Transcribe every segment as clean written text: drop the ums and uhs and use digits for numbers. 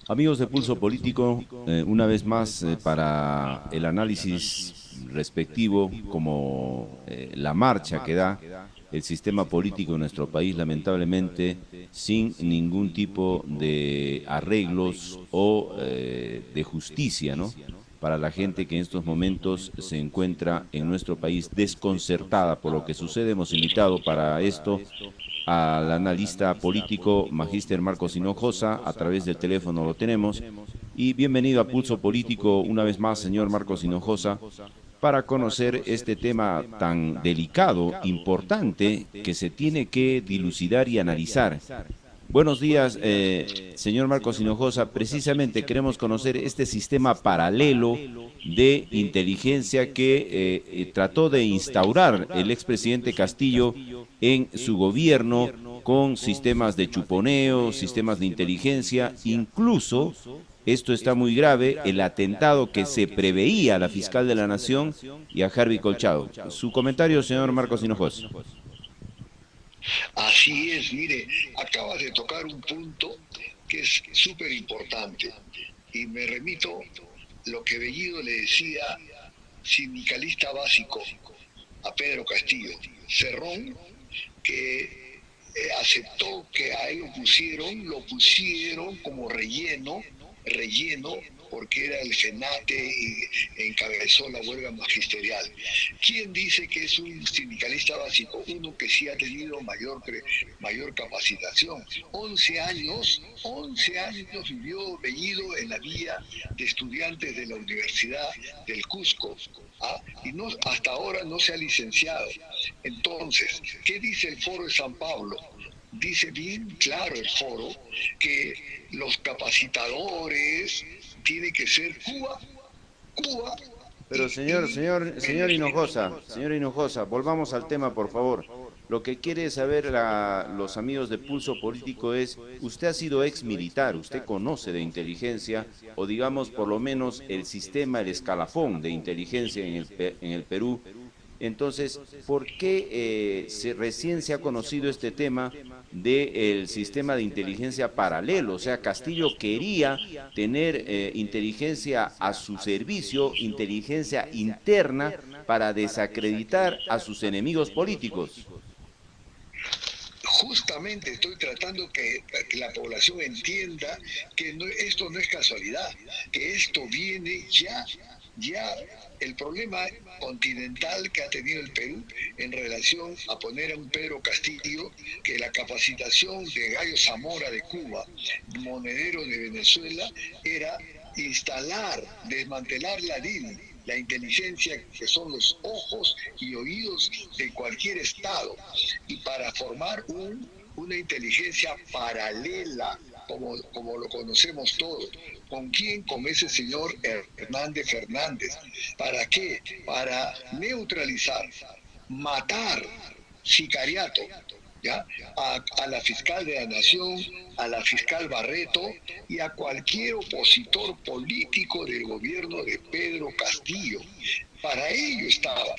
Amigos de Pulso Político, una vez más para el análisis respectivo como la marcha que da el sistema político en nuestro país, lamentablemente, sin ningún tipo de arreglos o de justicia, ¿no? Para la gente que en estos momentos se encuentra en nuestro país desconcertada por lo que sucede. Hemos invitado para esto al analista político Magíster Marcos Hinojosa. A través del teléfono lo tenemos. Y bienvenido a Pulso Político una vez más, señor Marcos Hinojosa, para conocer este tema tan delicado, importante, que se tiene que dilucidar y analizar. Buenos días, señor Marcos Hinojosa. Precisamente queremos conocer este sistema paralelo de inteligencia que trató de instaurar el expresidente Castillo en su gobierno con sistemas de chuponeo, sistemas de inteligencia, incluso, esto está muy grave, el atentado que se preveía a la fiscal de la Nación y a Harvey Colchado. Su comentario, señor Marcos Hinojosa. Así es, mire, acabas de tocar un punto que es súper importante y me remito lo que Bellido le decía, sindicalista básico, a Pedro Castillo, Cerrón, que aceptó que a él lo pusieron como relleno, porque era el FENATE y encabezó la huelga magisterial. ¿Quién dice que es un sindicalista básico? Uno que sí ha tenido mayor capacitación. 11 años vivió Bellido en la vía de estudiantes de la Universidad del Cusco. Y no, hasta ahora no se ha licenciado. Entonces, ¿qué dice el Foro de San Pablo? Dice bien claro el foro que los capacitadores tiene que ser Cuba Pero señor Hinojosa, volvamos al tema, por favor. Lo que quiere saber los amigos de Pulso Político es, usted ha sido ex militar, usted conoce de inteligencia, o digamos por lo menos el sistema, el escalafón de inteligencia en el Perú. Entonces, ¿por qué recién se ha conocido este tema del sistema de inteligencia paralelo? O sea, Castillo quería tener inteligencia a su servicio, inteligencia interna para desacreditar a sus enemigos políticos. Justamente estoy tratando que la población entienda que esto no es casualidad, que esto viene ya el problema continental que ha tenido el Perú en relación a poner a un Pedro Castillo, que la capacitación de Gallo Zamora de Cuba, Monedero de Venezuela, era desmantelar la DIN, la inteligencia que son los ojos y oídos de cualquier Estado, y para formar una inteligencia paralela, como lo conocemos todos. ¿Con quién? Con ese señor Hernández Fernández. ¿Para qué? Para neutralizar, matar, sicariato, ¿ya? A la fiscal de la Nación, a la fiscal Barreto y a cualquier opositor político del gobierno de Pedro Castillo. Para ello estaba.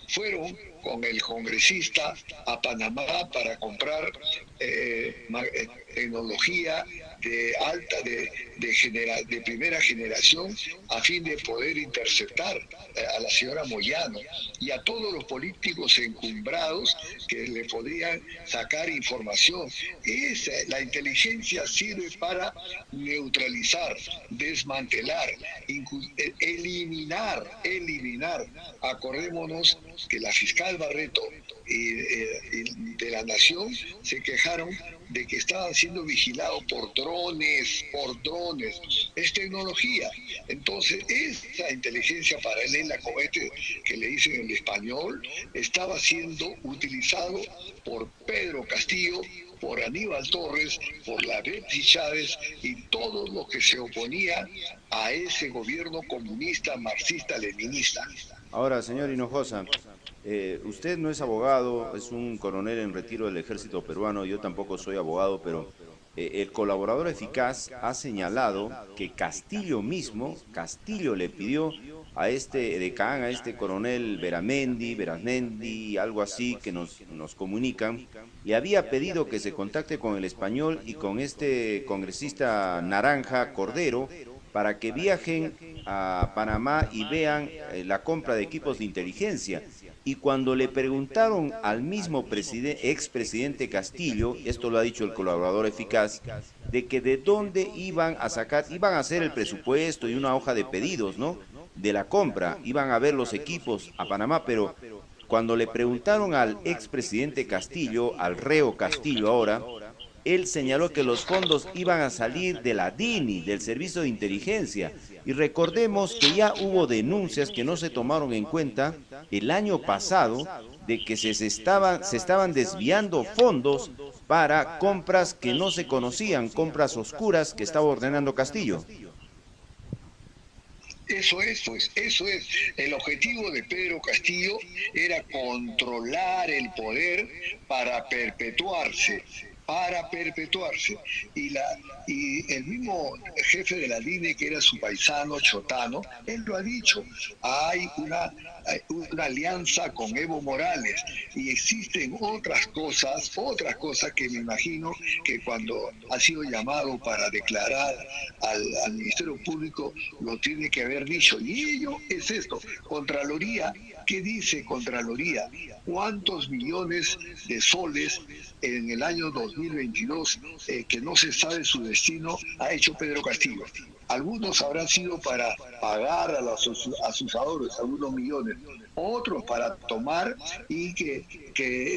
Fueron con el congresista a Panamá para comprar tecnología de alta, de primera generación, a fin de poder interceptar a la señora Moyano y a todos los políticos encumbrados que le podrían sacar información. La inteligencia sirve para neutralizar, desmantelar, eliminar. Acordémonos que la fiscal Barreto de la Nación se quejaron de que estaban siendo vigilados por drones. Es tecnología. Entonces, esa inteligencia paralela, como que le dicen en español, estaba siendo utilizado por Pedro Castillo, por Aníbal Torres, por la Betsy Chávez y todos los que se oponían a ese gobierno comunista, marxista, leninista. Ahora, señor Hinojosa, usted no es abogado, es un coronel en retiro del ejército peruano, yo tampoco soy abogado, pero el colaborador eficaz ha señalado que Castillo mismo, Castillo le pidió a este edecán, a este coronel Veramendi, algo así que nos comunican, le había pedido que se contacte con el Español y con este congresista Naranja Cordero para que viajen a Panamá y vean la compra de equipos de inteligencia. Y cuando le preguntaron al mismo expresidente Castillo, esto lo ha dicho el colaborador eficaz, de que de dónde iban a sacar, iban a hacer el presupuesto y una hoja de pedidos, ¿no? De la compra, iban a ver los equipos a Panamá, pero cuando le preguntaron al expresidente Castillo, al reo Castillo ahora, él señaló que los fondos iban a salir de la DINI, del Servicio de Inteligencia. Y recordemos que ya hubo denuncias que no se tomaron en cuenta el año pasado de que se estaban desviando fondos para compras que no se conocían, compras oscuras que estaba ordenando Castillo. Eso es, pues, eso es. El objetivo de Pedro Castillo era controlar el poder para perpetuarse, para perpetuarse. Y el mismo jefe de la DINE, que era su paisano Chotano, él lo ha dicho, hay una alianza con Evo Morales y existen otras cosas que me imagino que cuando ha sido llamado para declarar al Ministerio Público lo tiene que haber dicho. Y ello es esto, Contraloría. ¿Qué dice Contraloría? ¿Cuántos millones de soles en el año 2022 que no se sabe su destino ha hecho Pedro Castillo? Algunos habrán sido para pagar a los asusadores, algunos millones, otros para tomar y que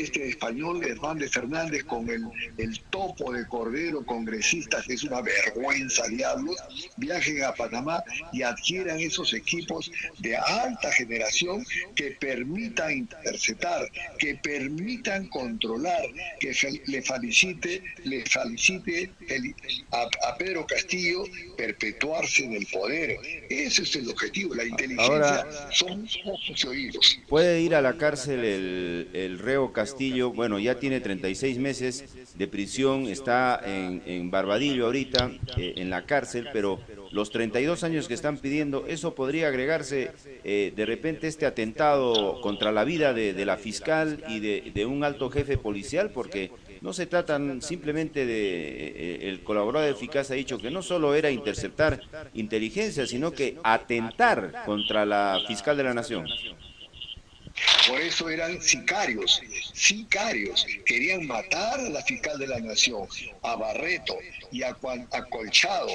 este español Hernández Fernández con el topo de Cordero congresista, que es una vergüenza, diablos, viajen a Panamá y adquieran esos equipos de alta generación que permitan interceptar, que permitan controlar, que le felicite a Pedro Castillo perpetuarse en el poder. Ese es el objetivo. La inteligencia Ahora, son ojos y oídos. puede ir a la cárcel el reo Castillo, bueno, ya tiene 36 meses de prisión, está en Barbadillo ahorita, en la cárcel, pero los 32 años que están pidiendo, eso podría agregarse de repente este atentado contra la vida de la fiscal y de un alto jefe policial, porque no se tratan simplemente de, el colaborador eficaz ha dicho que no solo era interceptar inteligencia, sino que atentar contra la fiscal de la nación. Por eso eran sicarios, sicarios. Querían matar a la fiscal de la nación, a Barreto y a Acolchado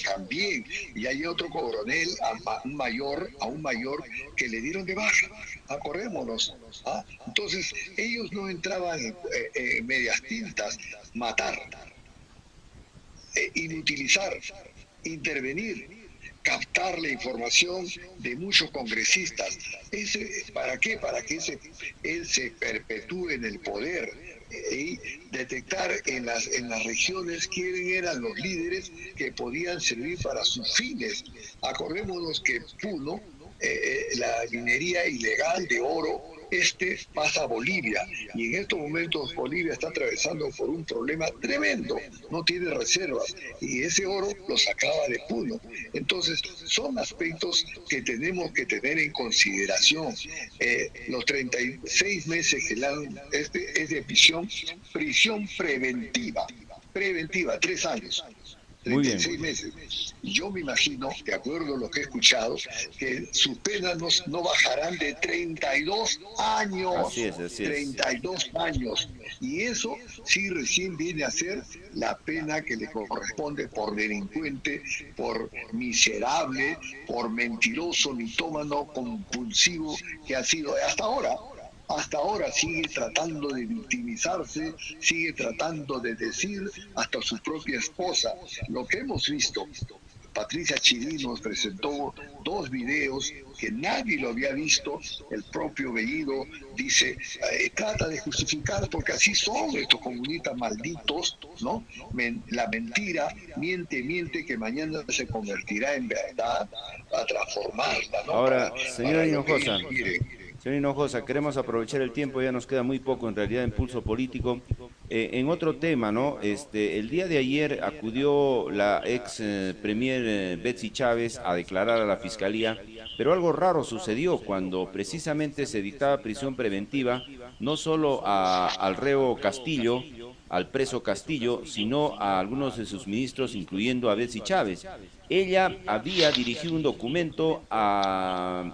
también. Y hay otro coronel, a un mayor que le dieron de baja. Acordémonos. ¿Ah? Entonces, ellos no entraban en medias tintas, matar, inutilizar, intervenir, captar la información de muchos congresistas. ¿Para qué? Para que él se perpetúe en el poder y detectar en las regiones quiénes eran los líderes que podían servir para sus fines. Acordémonos que Puno, la minería ilegal de oro, pasa a Bolivia y en estos momentos Bolivia está atravesando por un problema tremendo, no tiene reservas y ese oro lo sacaba de Puno. Entonces son aspectos que tenemos que tener en consideración. Los 36 meses que le dan es de prisión preventiva, 3 años. Muy bien. 36 meses. Yo me imagino, de acuerdo a lo que he escuchado, que sus penas no bajarán de 32 años. Así es, así es. 32 años. Y eso sí recién viene a ser la pena que le corresponde por delincuente, por miserable, por mentiroso, mitómano, compulsivo que ha sido hasta ahora. Hasta ahora sigue tratando de victimizarse, sigue tratando de decir hasta su propia esposa. Lo que hemos visto, Patricia Chirí nos presentó 2 videos que nadie lo había visto. El propio Bellido dice, trata de justificar porque así son estos comunistas malditos, ¿no? La mentira, miente que mañana se convertirá en verdad, a transformarla, ¿no? Ahora, señor Hinojosa, quieren. señor Hinojosa, queremos aprovechar el tiempo, ya nos queda muy poco en realidad en Pulso Político. En otro tema, ¿no? El día de ayer acudió la ex premier Betsy Chávez a declarar a la fiscalía, pero algo raro sucedió cuando precisamente se dictaba prisión preventiva, no solo al reo Castillo, al preso Castillo, sino a algunos de sus ministros, incluyendo a Betsy Chávez. Ella había dirigido un documento al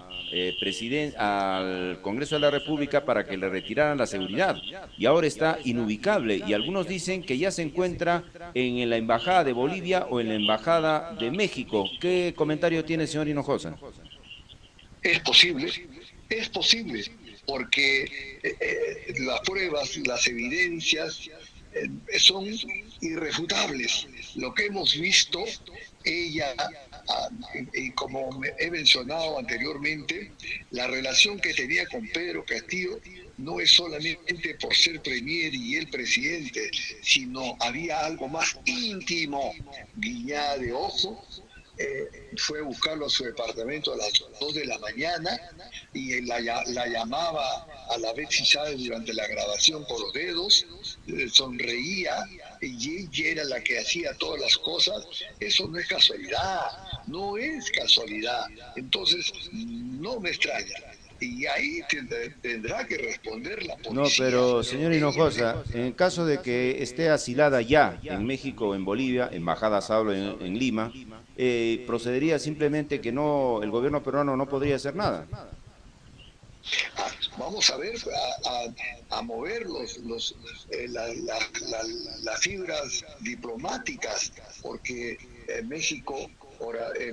Congreso de la República para que le retiraran la seguridad y ahora está inubicable y algunos dicen que ya se encuentra en la Embajada de Bolivia o en la Embajada de México. ¿Qué comentario tiene, señor Hinojosa? Es posible, porque las pruebas, las evidencias son irrefutables. Lo que hemos visto, ella, y como he mencionado anteriormente, la relación que tenía con Pedro Castillo no es solamente por ser premier y el presidente, sino había algo más íntimo, guiñada de ojo. Fue a buscarlo a su departamento a las 2 de la mañana y la llamaba a la Betsy Chávez durante la grabación por los dedos, sonreía y ella era la que hacía todas las cosas. Eso no es casualidad, no es casualidad. Entonces, no me extraña. Y ahí tendrá que responder la No, policía. pero señor Hinojosa, en el caso de que esté asilada ya en México o en Bolivia, embajadas hablo en Lima, procedería simplemente que no, el gobierno peruano no podría hacer nada. Vamos a ver, a mover las fibras diplomáticas, porque México,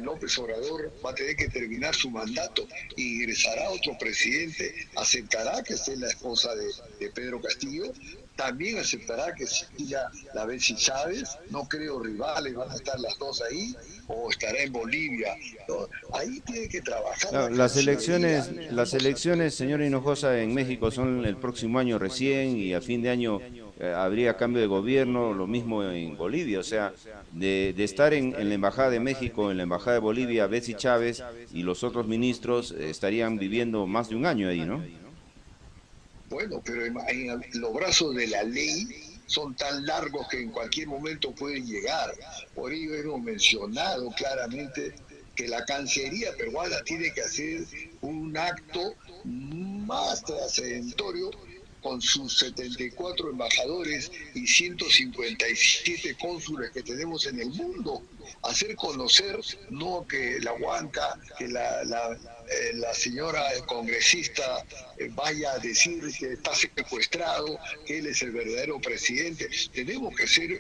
López Obrador va a tener que terminar su mandato y ingresará otro presidente, aceptará que esté la esposa de Pedro Castillo, también aceptará que siga la Betsy Chávez, no creo rivales, van a estar las dos ahí, o estará en Bolivia. No, ahí tiene que trabajar Claro, la Cancillería. las elecciones, señor Hinojosa, en México son el próximo año recién y a fin de año habría cambio de gobierno, lo mismo en Bolivia. O sea, de estar en la Embajada de México, en la Embajada de Bolivia, Betsy Chávez y los otros ministros estarían viviendo más de un año ahí, ¿no? Bueno, pero los brazos de la ley son tan largos que en cualquier momento pueden llegar. Por ello hemos mencionado claramente que la Cancillería peruana tiene que hacer un acto más trascendentorio con sus 74 embajadores y 157 cónsules que tenemos en el mundo, hacer conocer, no que la Huanca, que la señora congresista vaya a decir que está secuestrado, que él es el verdadero presidente. Tenemos que ser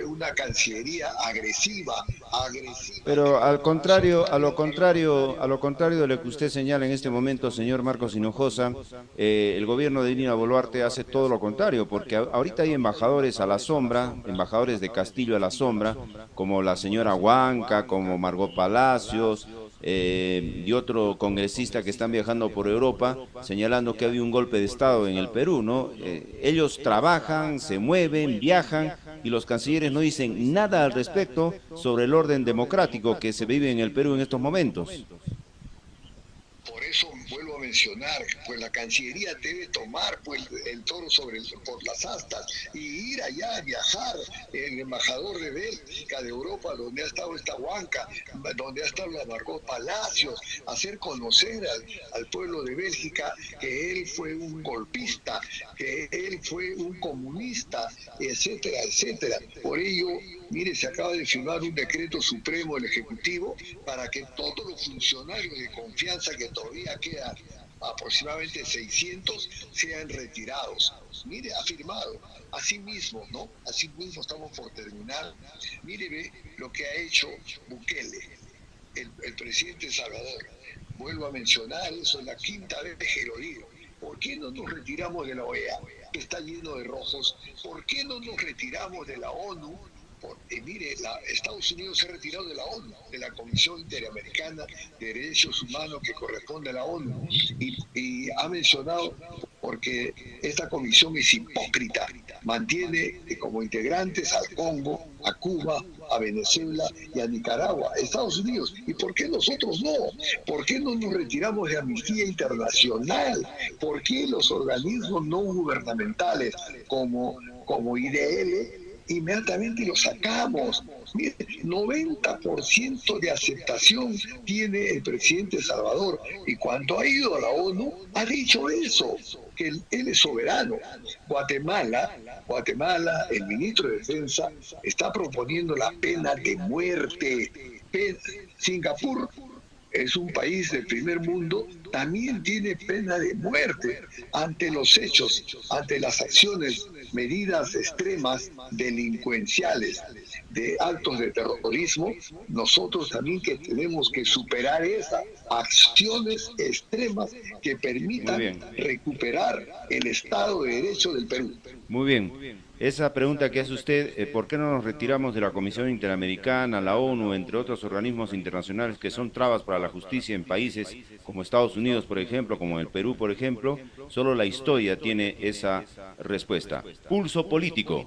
una cancillería agresiva, que Pero al contrario, soltare la a lo contrario de lo que usted señala en este momento, señor Marcos Hinojosa, el gobierno de Dina Boluarte hace todo lo contrario, porque ahorita hay embajadores a la sombra, embajadores de Castillo a la sombra, como la señora Huanca, como Margot Palacios, y otro congresista que están viajando por Europa, señalando que había un golpe de Estado en el Perú, ¿no? Ellos trabajan, se mueven, viajan, y los cancilleres no dicen nada al respecto sobre el orden democrático que se vive en el Perú en estos momentos. Por eso vuelvo a mencionar, pues la Cancillería debe tomar pues el toro por las astas y ir allá a viajar, el embajador de Bélgica, de Europa, donde ha estado esta Huanca, donde ha estado la Margot Palacios, hacer conocer al pueblo de Bélgica que él fue un golpista, que él fue un comunista, etcétera, etcétera. Por ello, mire, se acaba de firmar un decreto supremo del Ejecutivo para que todos los funcionarios de confianza, que todavía quedan aproximadamente 600, sean retirados. Mire, ha firmado. Así mismo, ¿no? Así mismo estamos por terminar. Mire, ve lo que ha hecho Bukele, el presidente de Salvador. Vuelvo a mencionar eso, es la quinta vez que lo digo. ¿Por qué no nos retiramos de la OEA, que está lleno de rojos? ¿Por qué no nos retiramos de la ONU? Mire, Estados Unidos se ha retirado de la ONU, de la Comisión Interamericana de Derechos Humanos que corresponde a la ONU, y ha mencionado porque esta comisión es hipócrita, mantiene como integrantes al Congo, a Cuba, a Venezuela y a Nicaragua, Estados Unidos. ¿Y por qué nosotros no? ¿Por qué no nos retiramos de Amnistía Internacional? ¿Por qué los organismos no gubernamentales como como IDL, inmediatamente lo sacamos. Mire, 90% de aceptación tiene el presidente Salvador, y cuando ha ido a la ONU ha dicho eso, que él es soberano. Guatemala, el ministro de Defensa está proponiendo la pena de muerte. Singapur es un país del primer mundo, también tiene pena de muerte ante los hechos, ante las acciones, medidas extremas, delincuenciales, de actos de terrorismo. Nosotros también que tenemos que superar esas acciones extremas que permitan recuperar el Estado de Derecho del Perú. Muy bien. Esa pregunta que hace usted, ¿por qué no nos retiramos de la Comisión Interamericana, la ONU, entre otros organismos internacionales que son trabas para la justicia en países como Estados Unidos, por ejemplo, como el Perú, por ejemplo? Solo la historia tiene esa respuesta. Pulso político.